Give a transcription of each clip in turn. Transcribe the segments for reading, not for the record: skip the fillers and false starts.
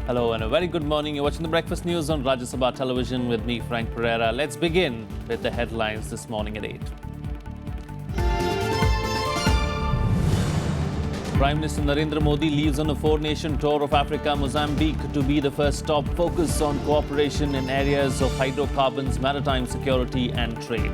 Hello and a very good morning. You're watching the Breakfast News on Rajya Sabha television with me, Frank Pereira. Let's begin with the headlines this morning at 8. Prime Minister Narendra Modi leaves on a four-nation tour of Africa, Mozambique, to be the first stop. Focus on cooperation in areas of hydrocarbons, maritime security and trade.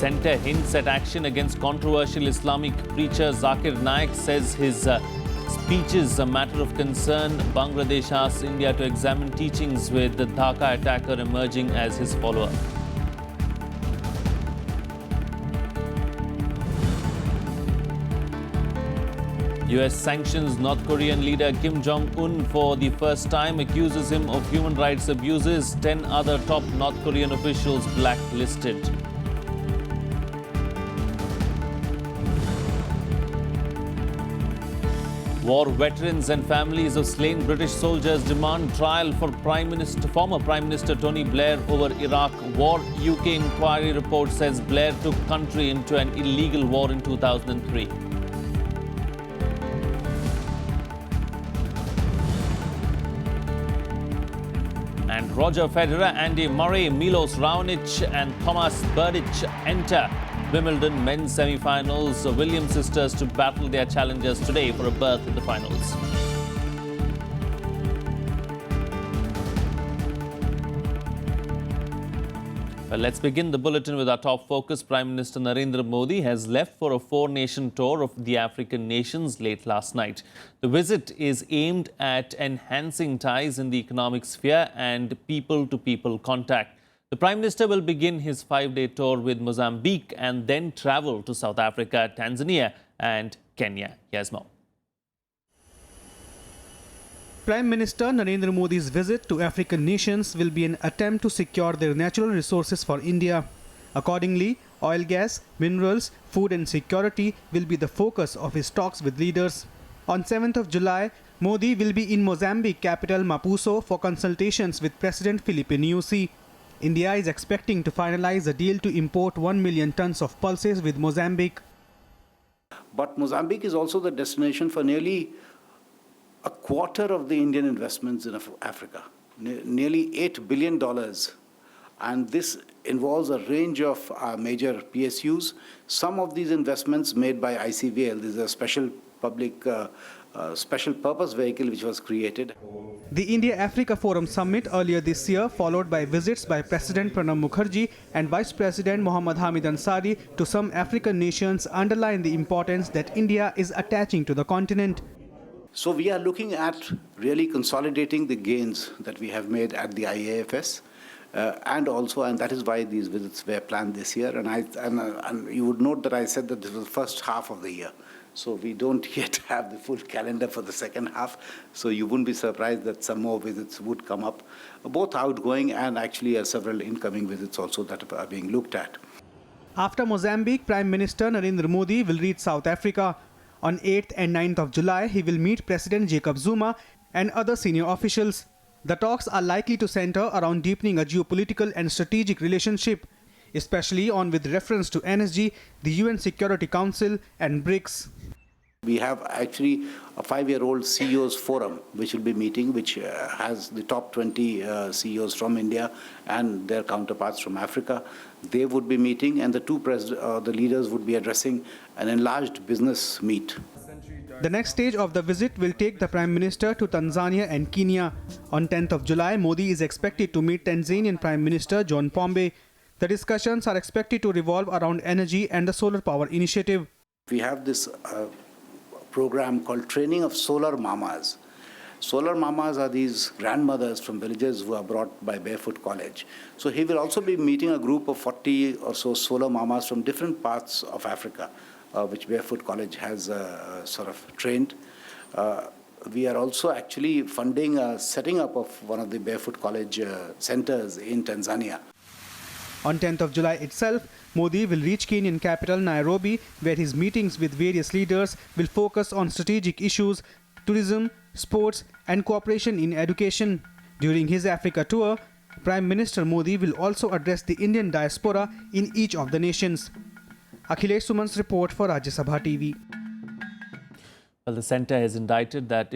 Centre hints at action against controversial Islamic preacher Zakir Naik, says his speech is a matter of concern. Bangladesh asks India to examine teachings with the Dhaka attacker emerging as his follower. US sanctions North Korean leader Kim Jong-un for the first time, accuses him of human rights abuses. 10 other top North Korean officials blacklisted. War veterans and families of slain British soldiers demand trial for former Prime Minister Tony Blair over Iraq war. UK inquiry report says Blair took country into an illegal war in 2003. And Roger Federer, Andy Murray, Milos Raonic and Thomas Berdych enter Wimbledon men's semi-finals. Williams sisters to battle their challengers today for a berth in the finals. Well, let's begin the bulletin with our top focus. Prime Minister Narendra Modi has left for a four-nation tour of the African nations late last night. The visit is aimed at enhancing ties in the economic sphere and people-to-people contact. The Prime Minister will begin his 5-day tour with Mozambique and then travel to South Africa, Tanzania and Kenya. Here's more. Prime Minister Narendra Modi's visit to African nations will be an attempt to secure their natural resources for India. Accordingly, oil, gas, minerals, food and security will be the focus of his talks with leaders. On 7th of July, Modi will be in Mozambique capital Maputo for consultations with President Filipe Nyusi. India is expecting to finalize a deal to import 1 million tons of pulses with Mozambique. But Mozambique is also the destination for nearly a quarter of the Indian investments in Africa, nearly $8 billion. And this involves a range of major PSUs. Some of these investments made by ICVL, this is a special purpose vehicle which was created. The India-Africa Forum Summit earlier this year, followed by visits by President Pranab Mukherjee and Vice President Mohammad Hamid Ansari to some African nations, underline the importance that India is attaching to the continent. So we are looking at really consolidating the gains that we have made at the IAFS. And that is why these visits were planned this year. And you would note that I said that this was the first half of the year. So we don't yet have the full calendar for the second half. So you wouldn't be surprised that some more visits would come up, both outgoing and actually several incoming visits also that are being looked at. After Mozambique, Prime Minister Narendra Modi will reach South Africa. On 8th and 9th of July, he will meet President Jacob Zuma and other senior officials. The talks are likely to center around deepening a geopolitical and strategic relationship, especially with reference to energy, the UN Security Council and BRICS. We have actually a 5-year-old CEOs forum which will be meeting, which has the top 20 CEOs from India and their counterparts from Africa. They would be meeting, and the leaders would be addressing an enlarged business meet. The next stage of the visit will take the Prime Minister to Tanzania and Kenya. On 10th of July, Modi is expected to meet Tanzanian Prime Minister John Pombe. The discussions are expected to revolve around energy and the solar power initiative. We have this program called Training of Solar Mamas. Solar Mamas are these grandmothers from villages who are brought by Barefoot College. So he will also be meeting a group of 40 or so solar mamas from different parts of Africa, which Barefoot College has sort of trained. We are also actually funding setting up of one of the Barefoot College centers in Tanzania. On 10th of July itself, Modi will reach Kenyan capital Nairobi, where his meetings with various leaders will focus on strategic issues, tourism, sports and cooperation in education. During his Africa tour, Prime Minister Modi will also address the Indian diaspora in each of the nations. Akhilesh Suman's report for Rajya Sabha TV. Well, the centre has indicated that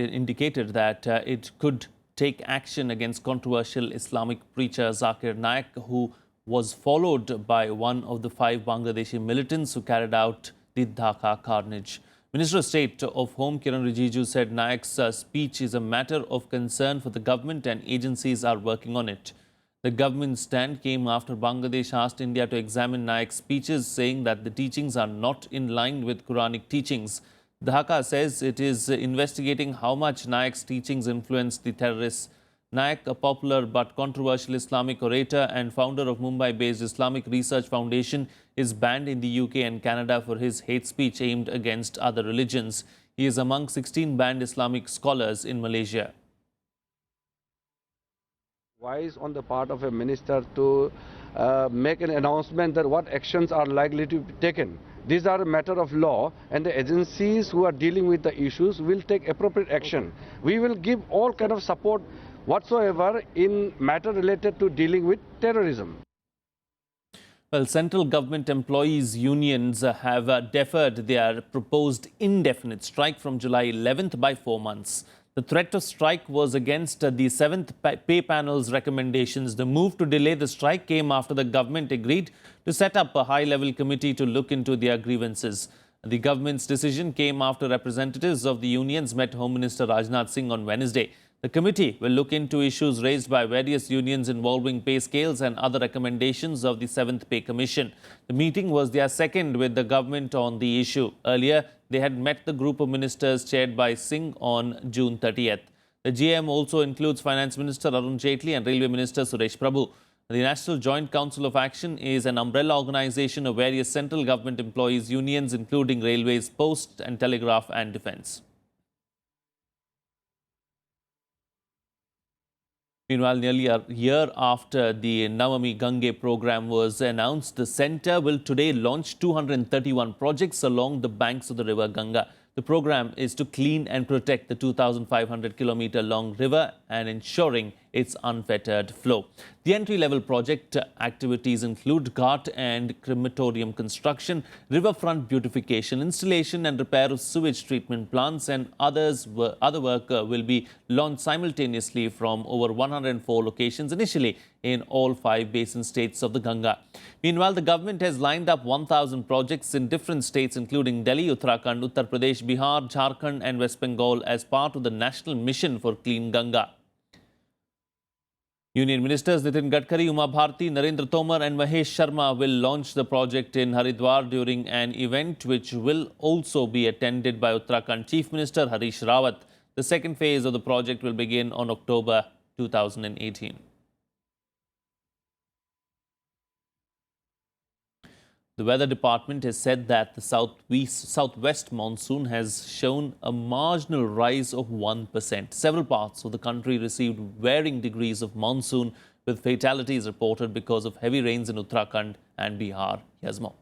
it could take action against controversial Islamic preacher Zakir Naik, who was followed by one of the 5 Bangladeshi militants who carried out the Dhaka carnage. Minister of State of Home Kiran Rijiju said Naik's speech is a matter of concern for the government and agencies are working on it. The government's stand came after Bangladesh asked India to examine Naik's speeches, saying that the teachings are not in line with Quranic teachings. Dhaka says it is investigating how much Naik's teachings influenced the terrorists. Naik, a popular but controversial Islamic orator and founder of Mumbai-based Islamic Research Foundation, is banned in the UK and Canada for his hate speech aimed against other religions. He is among 16 banned Islamic scholars in Malaysia. Wise on the part of a minister to make an announcement that what actions are likely to be taken. These are a matter of law, and the agencies who are dealing with the issues will take appropriate action. We will give all kind of support whatsoever in matter related to dealing with terrorism. Well, central government employees' unions have deferred their proposed indefinite strike from July 11th by 4 months. The threat of strike was against the 7th pay panel's recommendations. The move to delay the strike came after the government agreed to set up a high-level committee to look into their grievances. The government's decision came after representatives of the unions met Home Minister Rajnath Singh on Wednesday. The committee will look into issues raised by various unions involving pay scales and other recommendations of the 7th Pay Commission. The meeting was their second with the government on the issue. Earlier, they had met the group of ministers chaired by Singh on June 30th. The GM also includes Finance Minister Arun Jaitley and Railway Minister Suresh Prabhu. The National Joint Council of Action is an umbrella organization of various central government employees' unions, including Railways, Post and Telegraph and Defence. Meanwhile, nearly a year after the Namami Gange program was announced, the centre will today launch 231 projects along the banks of the river Ganga. The program is to clean and protect the 2,500-kilometre long river and ensuring its unfettered flow. The entry-level project activities include ghat and crematorium construction, riverfront beautification, installation and repair of sewage treatment plants, and other work will be launched simultaneously from over 104 locations, initially in all 5 basin states of the Ganga. Meanwhile, the government has lined up 1,000 projects in different states, including Delhi, Uttarakhand, Uttar Pradesh, Bihar, Jharkhand and West Bengal as part of the National Mission for Clean Ganga. Union Ministers Nitin Gadkari, Uma Bharti, Narendra Tomar and Mahesh Sharma will launch the project in Haridwar during an event which will also be attended by Uttarakhand Chief Minister Harish Rawat. The second phase of the project will begin on October 2018. The Weather Department has said that the southwest monsoon has shown a marginal rise of 1%. Several parts of the country received varying degrees of monsoon, with fatalities reported because of heavy rains in Uttarakhand and Bihar. Here's more.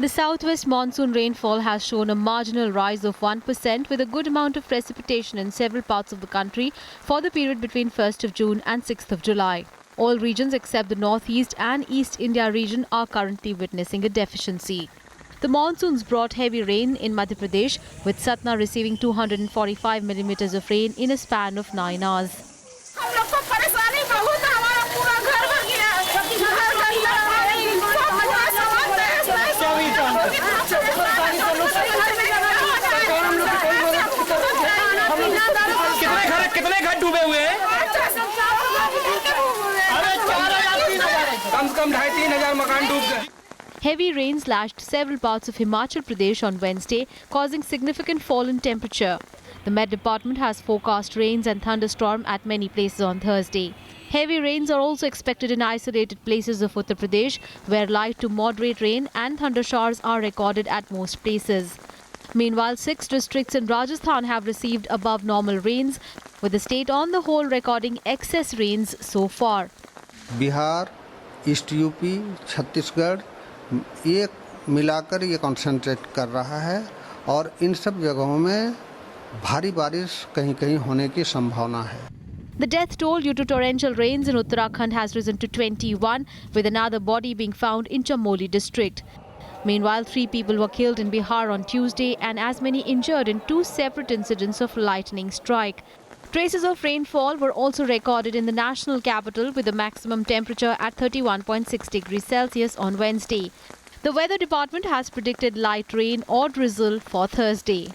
The southwest monsoon rainfall has shown a marginal rise of 1%, with a good amount of precipitation in several parts of the country for the period between 1st of June and 6th of July. All regions except the Northeast and East India region are currently witnessing a deficiency. The monsoons brought heavy rain in Madhya Pradesh, with Satna receiving 245 millimeters of rain in a span of 9 hours. Heavy rains lashed several parts of Himachal Pradesh on Wednesday, causing significant fall in temperature. The Met Department has forecast rains and thunderstorm at many places on Thursday. Heavy rains are also expected in isolated places of Uttar Pradesh, where light to moderate rain and thundershowers are recorded at most places. Meanwhile, 6 districts in Rajasthan have received above normal rains, with the state on the whole recording excess rains so far. Bihar, east UP, Chhattisgarh ये मिलाकर ये concentrate कर रहा है और इन सब जगहों में भारी बारिश कहीं-कहीं होने की संभावना है. The death toll due to torrential rains in Uttarakhand has risen to 21, with another body being found in Chamoli district. Meanwhile, 3 people were killed in Bihar on Tuesday and as many injured in 2 separate incidents of lightning strike. Traces of rainfall were also recorded in the national capital, with the maximum temperature at 31.6 degrees Celsius on Wednesday. The weather department has predicted light rain or drizzle for Thursday.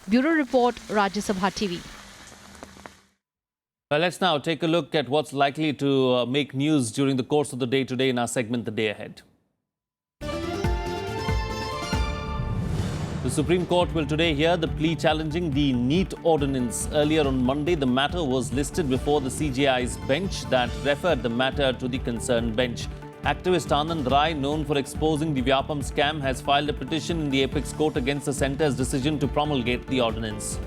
Bureau Report, Rajya Sabha TV. Well, let's now take a look at what's likely to make news during the course of the day today in our segment, The Day Ahead. The Supreme Court will today hear the plea challenging the NEET ordinance. Earlier on Monday, the matter was listed before the CJI's bench that referred the matter to the concerned bench. Activist Anand Rai, known for exposing the Vyapam scam, has filed a petition in the Apex Court against the centre's decision to promulgate the ordinance.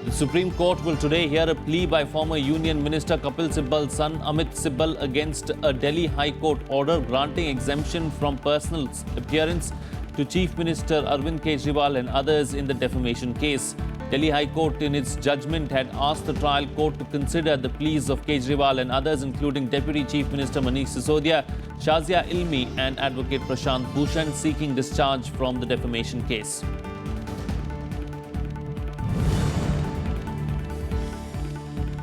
The Supreme Court will today hear a plea by former Union Minister Kapil Sibbal's son Amit Sibbal against a Delhi High Court order granting exemption from personal appearance to Chief Minister Arvind Kejriwal and others in the defamation case. Delhi High Court in its judgment had asked the trial court to consider the pleas of Kejriwal and others, including Deputy Chief Minister Manish Sisodia, Shazia Ilmi and Advocate Prashant Bhushan, seeking discharge from the defamation case.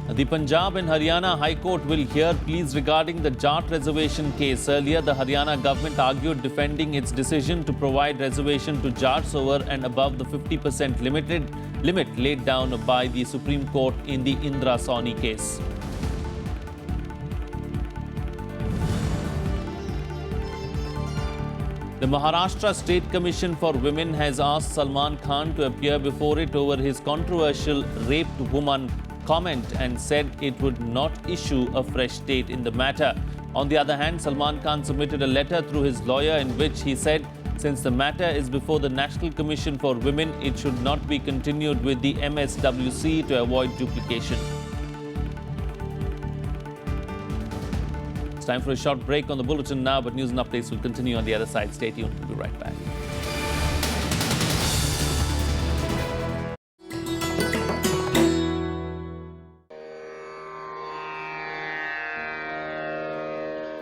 The Punjab and Haryana High Court will hear pleas regarding the Jat reservation case. Earlier, the Haryana government argued defending its decision to provide reservation to Jats over and above the 50% limit laid down by the Supreme Court in the Indra Sawhney case. The Maharashtra State Commission for Women has asked Salman Khan to appear before it over his controversial raped woman comment and said it would not issue a fresh date in the matter. On the other hand, Salman Khan submitted a letter through his lawyer in which he said, since the matter is before the National Commission for Women, it should not be continued with the MSWC to avoid duplication. It's time for a short break on the Bulletin now, but news and updates will continue on the other side. Stay tuned. We'll be right back.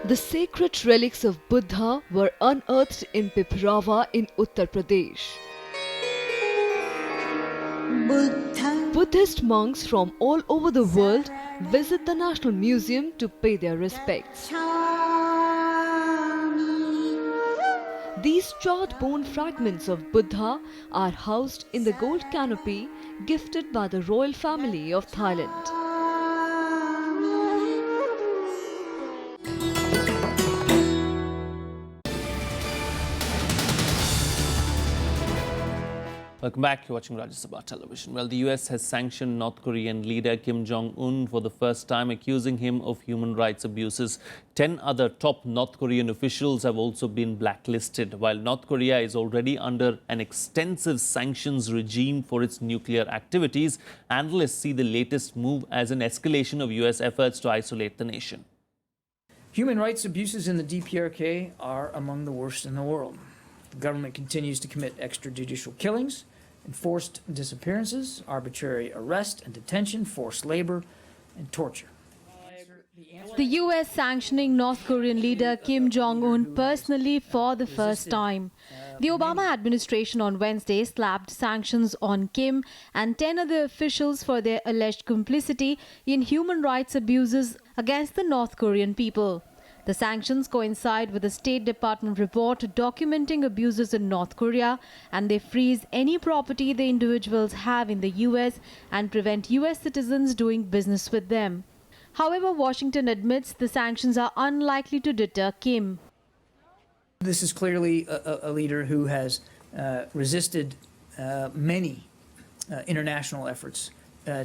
The sacred relics of Buddha were unearthed in Piprava in Uttar Pradesh. Buddhist monks from all over the world visit the National Museum to pay their respects. These charred bone fragments of Buddha are housed in the gold canopy gifted by the royal family of Thailand. Welcome back. You're watching Rajya Sabha television. Well, the US has sanctioned North Korean leader Kim Jong-un for the first time, accusing him of human rights abuses. 10 other top North Korean officials have also been blacklisted. While North Korea is already under an extensive sanctions regime for its nuclear activities, analysts see the latest move as an escalation of US efforts to isolate the nation. Human rights abuses in the DPRK are among the worst in the world. The government continues to commit extrajudicial killings, enforced disappearances, arbitrary arrest and detention, forced labor, and torture. The US sanctioning North Korean leader Kim Jong-un personally for the first time. The Obama administration on Wednesday slapped sanctions on Kim and 10 other officials for their alleged complicity in human rights abuses against the North Korean people. The sanctions coincide with a State Department report documenting abuses in North Korea, and they freeze any property the individuals have in the US and prevent US citizens doing business with them. However, Washington admits the sanctions are unlikely to deter Kim. This is clearly a leader who has resisted many international efforts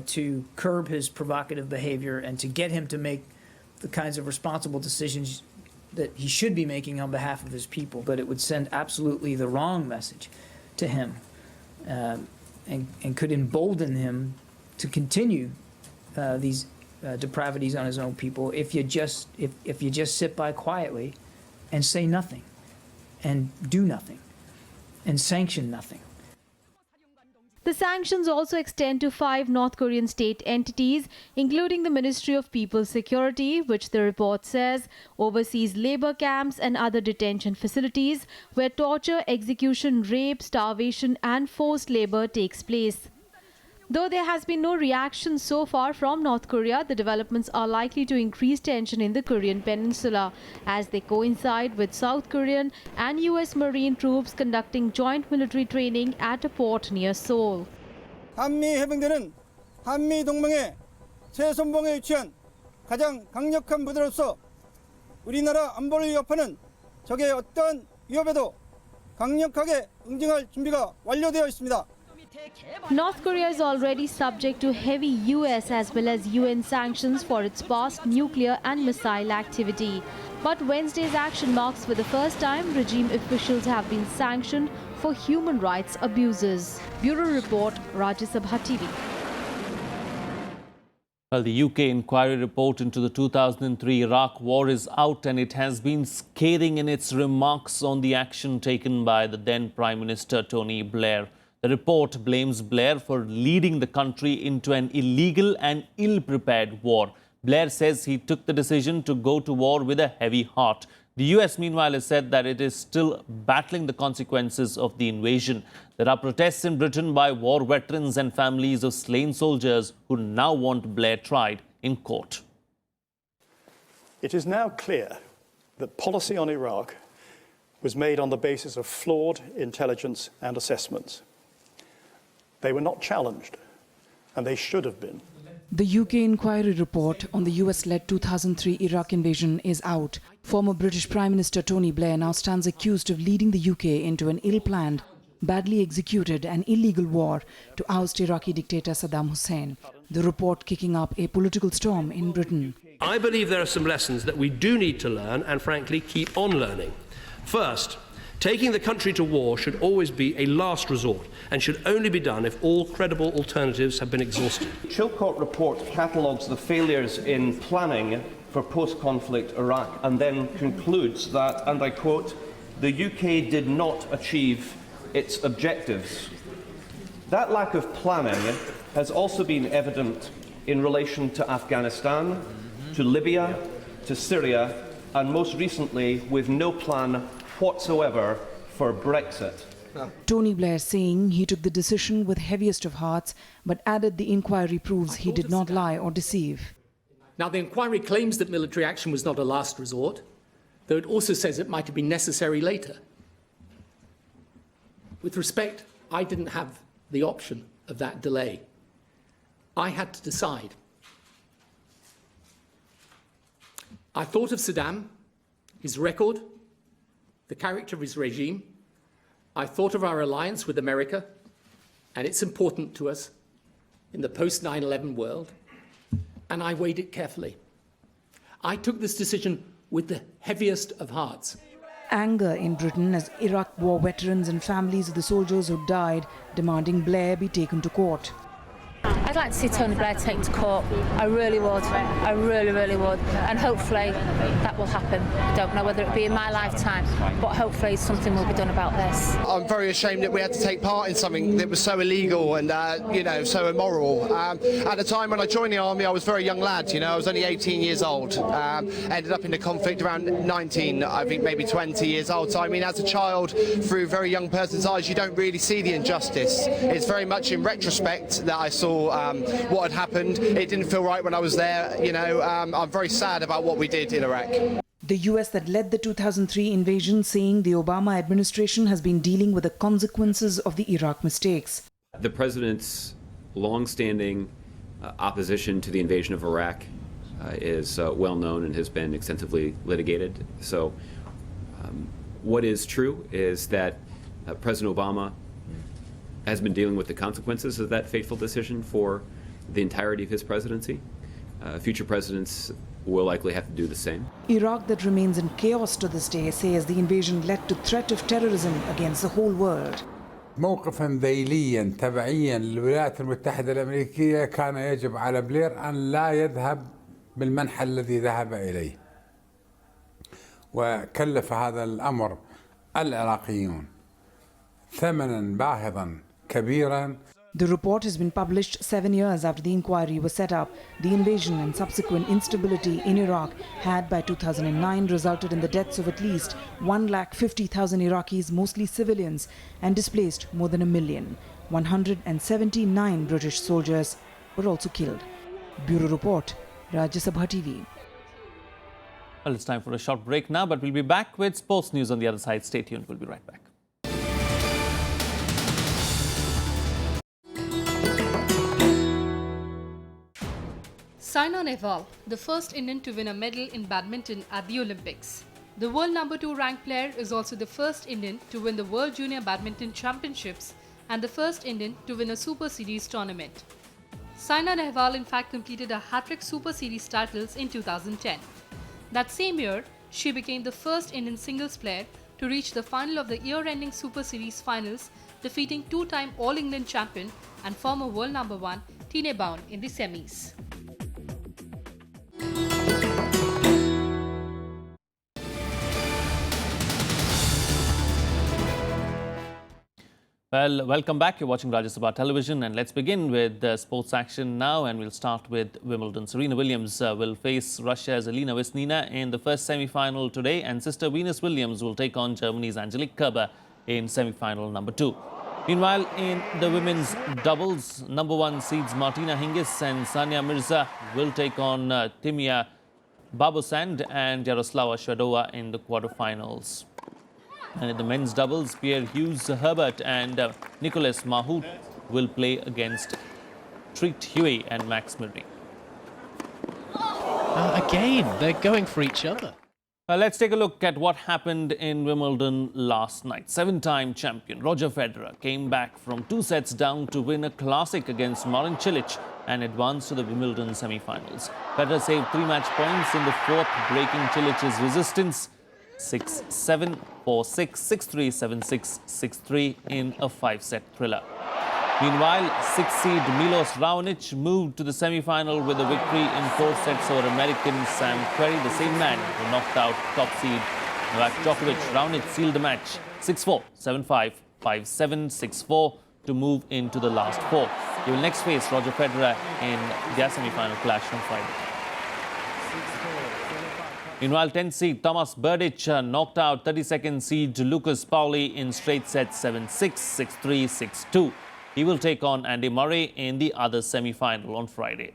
to curb his provocative behavior and to get him to make the kinds of responsible decisions that he should be making on behalf of his people. But it would send absolutely the wrong message to him and could embolden him to continue these depravities on his own people if you just sit by quietly and say nothing and do nothing and sanction nothing. The sanctions also extend to 5 North Korean state entities, including the Ministry of People's Security, which the report says oversees labor camps and other detention facilities where torture, execution, rape, starvation and forced labor takes place. Though there has been no reaction so far from North Korea, the developments are likely to increase tension in the Korean peninsula as they coincide with South Korean and US Marine troops conducting joint military training at a port near Seoul. 한미 해병대는 한미 동맹의 최선봉에 위치한 가장 강력한 부대로서 우리나라 안보를 위협하는 적의 어떠한 위협에도 강력하게 응징할 준비가 완료되어 있습니다. North Korea is already subject to heavy US as well as UN sanctions for its past nuclear and missile activity. But Wednesday's action marks for the first time regime officials have been sanctioned for human rights abuses. Bureau Report, Rajya Sabha TV. Well, the UK inquiry report into the 2003 Iraq war is out, and it has been scathing in its remarks on the action taken by the then Prime Minister Tony Blair. The report blames Blair for leading the country into an illegal and ill-prepared war. Blair says he took the decision to go to war with a heavy heart. The US, meanwhile, has said that it is still battling the consequences of the invasion. There are protests in Britain by war veterans and families of slain soldiers who now want Blair tried in court. It is now clear that policy on Iraq was made on the basis of flawed intelligence and assessments. They were not challenged, and they should have been. The UK inquiry report on the US-led 2003 Iraq invasion is out. Former British Prime Minister Tony Blair now stands accused of leading the UK into an ill-planned, badly executed and illegal war to oust Iraqi dictator Saddam Hussein. The report kicking up a political storm in Britain. I believe there are some lessons that we do need to learn and, frankly, keep on learning. First, taking the country to war should always be a last resort and should only be done if all credible alternatives have been exhausted. The Chilcot report catalogues the failures in planning for post-conflict Iraq and then concludes that, and I quote, the UK did not achieve its objectives. That lack of planning has also been evident in relation to Afghanistan, to Libya, to Syria, and most recently with no plan whatsoever for Brexit. Tony Blair saying he took the decision with heaviest of hearts, but added the inquiry proves he did not lie or deceive. Now, the inquiry claims that military action was not a last resort, though it also says it might have been necessary later. With respect, I didn't have the option of that delay. I had to decide. I thought of Saddam, his record, the character of his regime. I thought of our alliance with America, and it's important to us in the post-9/11 world, and I weighed it carefully. I took this decision with the heaviest of hearts. Anger in Britain as Iraq war veterans and families of the soldiers who died demanding Blair be taken to court. I'd like to see Tony Blair taken to court. I really would. I really, really would. And hopefully that will happen. I don't know whether it be in my lifetime, but hopefully something will be done about this. I'm very ashamed that we had to take part in something that was so illegal and, so immoral. At the time when I joined the army, I was a very young lad, I was only 18 years old. Ended up in the conflict around 19, I think maybe 20 years old. So, as a child, through a very young person's eyes, you don't really see the injustice. It's very much in retrospect that I saw what had happened. It didn't feel right when I was there. I'm very sad about what we did in Iraq. The US that led the 2003 invasion saying the Obama administration has been dealing with the consequences of the Iraq mistakes. The president's long-standing opposition to the invasion of Iraq is well known and has been extensively litigated. So what is true is that President Obama has been dealing with the consequences of that fateful decision for the entirety of his presidency. Future presidents will likely have to do the same. Iraq that remains in chaos to this day says the invasion led to threat of terrorism against the whole world. موقفا ذيليا تبعيا للولايات المتحدة الأمريكية كان يجب على بلير أن لا يذهب بالمنحى الذي ذهب إليه، وكلف هذا الأمر العراقيون ثمنا باهظا كبيرا. The report has been published 7 years after the inquiry was set up. The invasion and subsequent instability in Iraq had by 2009 resulted in the deaths of at least 150,000 Iraqis, mostly civilians, and displaced more than 1 million. 179 British soldiers were also killed. Bureau Report, Rajya Sabha TV. Well, it's time for a short break now, but we'll be back with sports news on the other side. Stay tuned. We'll be right back. Saina Nehwal, the first Indian to win a medal in badminton at the Olympics. The world #2 ranked player is also the first Indian to win the World Junior Badminton Championships and the first Indian to win a Super Series tournament. Saina Nehwal in fact completed a hat-trick Super Series titles in 2010. That same year, she became the first Indian singles player to reach the final of the year-ending Super Series finals, defeating two-time All-England champion and former world #1 Tine Baun in the semis. Well, welcome back. You're watching Rajya Sabha Television, and let's begin with sports action now, and we'll start with Wimbledon. Serena Williams will face Russia's Elena Vesnina in the first semi-final today, and sister Venus Williams will take on Germany's Angelique Kerber in semi-final #2. Meanwhile, in the women's doubles, #1 seeds Martina Hingis and Sania Mirza will take on Timea Babosand and Yaroslava Shvedova in the quarterfinals. And in the men's doubles, Pierre Hughes Herbert and Nicolas Mahut will play against Treat Huey and Max Mirri. Again, they're going for each other. Let's take a look at what happened in Wimbledon last night. Seven-time champion Roger Federer came back from 2 sets down to win a classic against Marin Cilic and advance to the Wimbledon semi-finals. Federer saved 3 match points in the fourth, breaking Cilic's resistance 6-7, 4-6, 6-3, 7-6, 6-3 in a 5-set thriller. Meanwhile, 6th seed Milos Raonic moved to the semi-final with a victory in 4 sets over American Sam Querrey, the same man who knocked out top seed Novak Djokovic. Raonic sealed the match 6-4, 7-5, 5-7, 6-4 to move into the last 4. He will next face Roger Federer in their semi-final clash on Friday. Meanwhile, 10th seed Thomas Berdych knocked out 32nd seed Lucas Pauli in straight sets 7-6, 6-3, 6-2. He will take on Andy Murray in the other semi-final on Friday.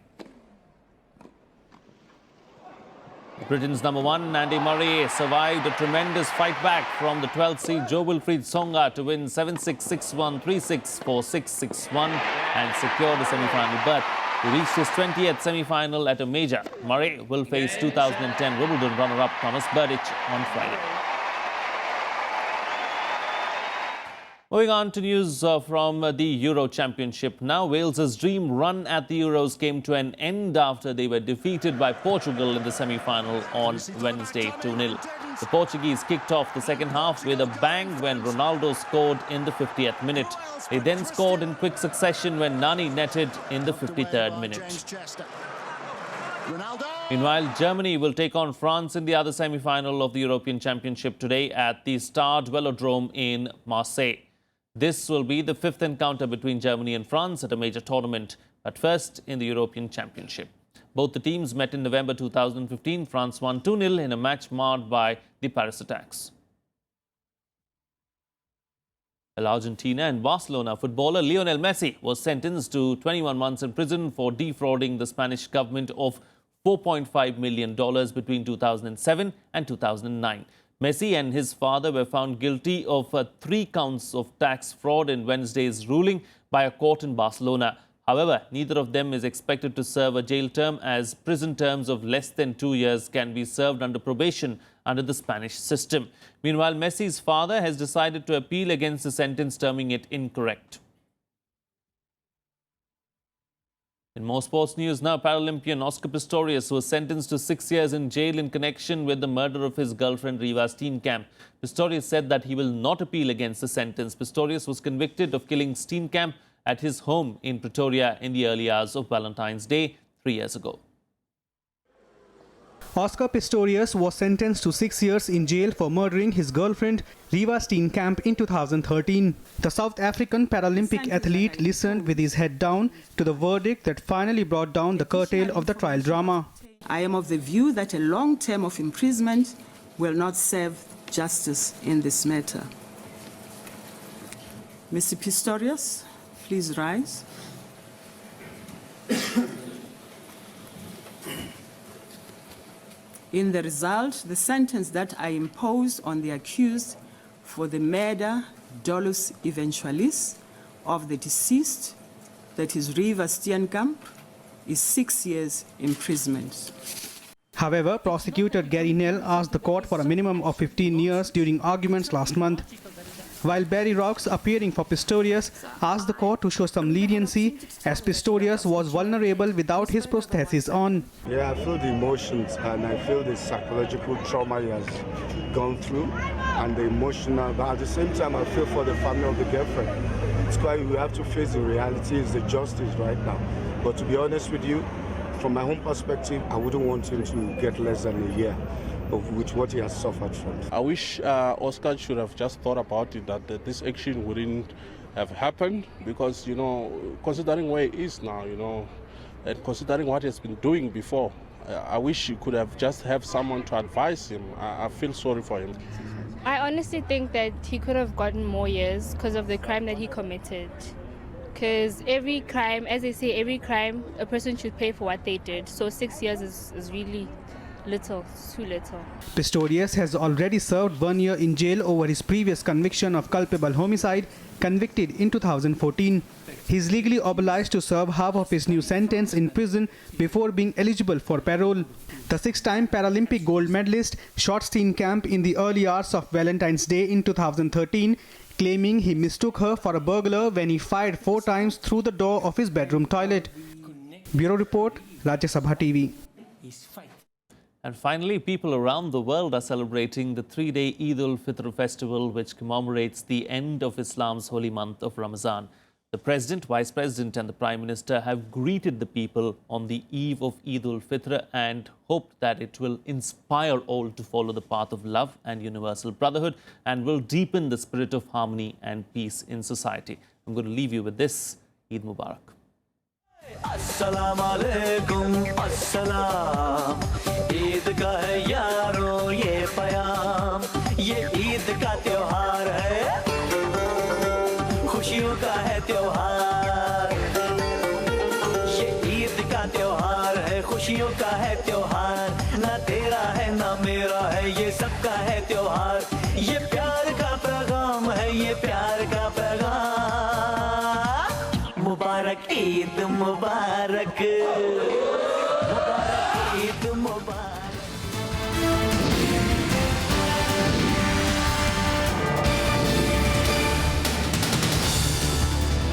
Britain's #1 Andy Murray survived a tremendous fight back from the 12th seed Joe Wilfried Tsonga to win 7-6, 6-1, 3-6, 4-6, 6-1 and secure the semi-final berth. He reached his 20th semi-final at a major. Murray will face 2010 Wimbledon runner-up Thomas Berdych on Friday. Moving on to news from the Euro Championship. Now, Wales's dream run at the Euros came to an end after they were defeated by Portugal in the semi-final on Wednesday 2-0. The Portuguese kicked off the second half with a bang when Ronaldo scored in the 50th minute. They then scored in quick succession when Nani netted in the 53rd minute. Meanwhile, Germany will take on France in the other semi-final of the European Championship today at the Stade Velodrome in Marseille. This will be the 5th encounter between Germany and France at a major tournament, but first in the European Championship. Both the teams met in November 2015. France won 2-0 in a match marred by the Paris attacks. Argentina and Barcelona footballer Lionel Messi was sentenced to 21 months in prison for defrauding the Spanish government of $4.5 million between 2007 and 2009. Messi and his father were found guilty of 3 counts of tax fraud in Wednesday's ruling by a court in Barcelona. However, neither of them is expected to serve a jail term, as prison terms of less than 2 years can be served under probation under the Spanish system. Meanwhile, Messi's father has decided to appeal against the sentence, terming it incorrect. In more sports news now, Paralympian Oscar Pistorius was sentenced to 6 years in jail in connection with the murder of his girlfriend Riva Steenkamp. Pistorius said that he will not appeal against the sentence. Pistorius was convicted of killing Steenkamp at his home in Pretoria in the early hours of Valentine's Day 3 years ago. Oscar Pistorius was sentenced to 6 years in jail for murdering his girlfriend, Riva Steenkamp, in 2013. The South African Paralympic athlete listened with his head down to the verdict that finally brought down the curtain of the trial drama. I am of the view that a long term of imprisonment will not serve justice in this matter. Mr. Pistorius, please rise. In the result, the sentence that I imposed on the accused for the murder dolus eventualis of the deceased, that is Riva Steenkamp, is 6 years imprisonment. However, prosecutor Gary Nell asked the court for a minimum of 15 years during arguments last month. While Barry Rocks, appearing for Pistorius, asked the court to show some leniency as Pistorius was vulnerable without his prosthesis on. Yeah, I feel the emotions and I feel the psychological trauma he has gone through and the emotional, but at the same time I feel for the family of the girlfriend. It's why we have to face the reality, is the justice right now. But to be honest with you, from my own perspective, I wouldn't want him to get less than a year of what he has suffered from. I wish Oscar should have just thought about it, that this action wouldn't have happened, because, you know, considering where he is now, you know, and considering what he's been doing before, I wish he could have just have someone to advise him. I feel sorry for him. I honestly think that he could have gotten more years because of the crime that he committed. Because every crime, as they say, every crime, a person should pay for what they did. So 6 years is really little, too little. Pistorius has already served 1 year in jail over his previous conviction of culpable homicide, convicted in 2014. He is legally obliged to serve half of his new sentence in prison before being eligible for parole. The 6-time Paralympic gold medalist shot Steenkamp in the early hours of Valentine's Day in 2013, claiming he mistook her for a burglar when he fired 4 times through the door of his bedroom toilet. Bureau Report, Rajya Sabha TV. And finally, people around the world are celebrating the 3-day Eid al-Fitr festival, which commemorates the end of Islam's holy month of Ramadan. The President, Vice President and the Prime Minister have greeted the people on the eve of Eid al-Fitr and hoped that it will inspire all to follow the path of love and universal brotherhood and will deepen the spirit of harmony and peace in society. I'm going to leave you with this. Eid Mubarak. Assalamu alaikum, assalam. Eid ka hai yaro ye payam, ye Eid ka tyohar hai, खुशियों का है त्योहार, ये ईद का त्योहार है, खुशियों का है त्योहार, ना तेरा है ना मेरा है, ये सबका है त्योहार, ये प्यार का पैगाम है, ये प्यार का पैगाम, मुबारक ईद मुबारक, मुबारक ईद मुबारक.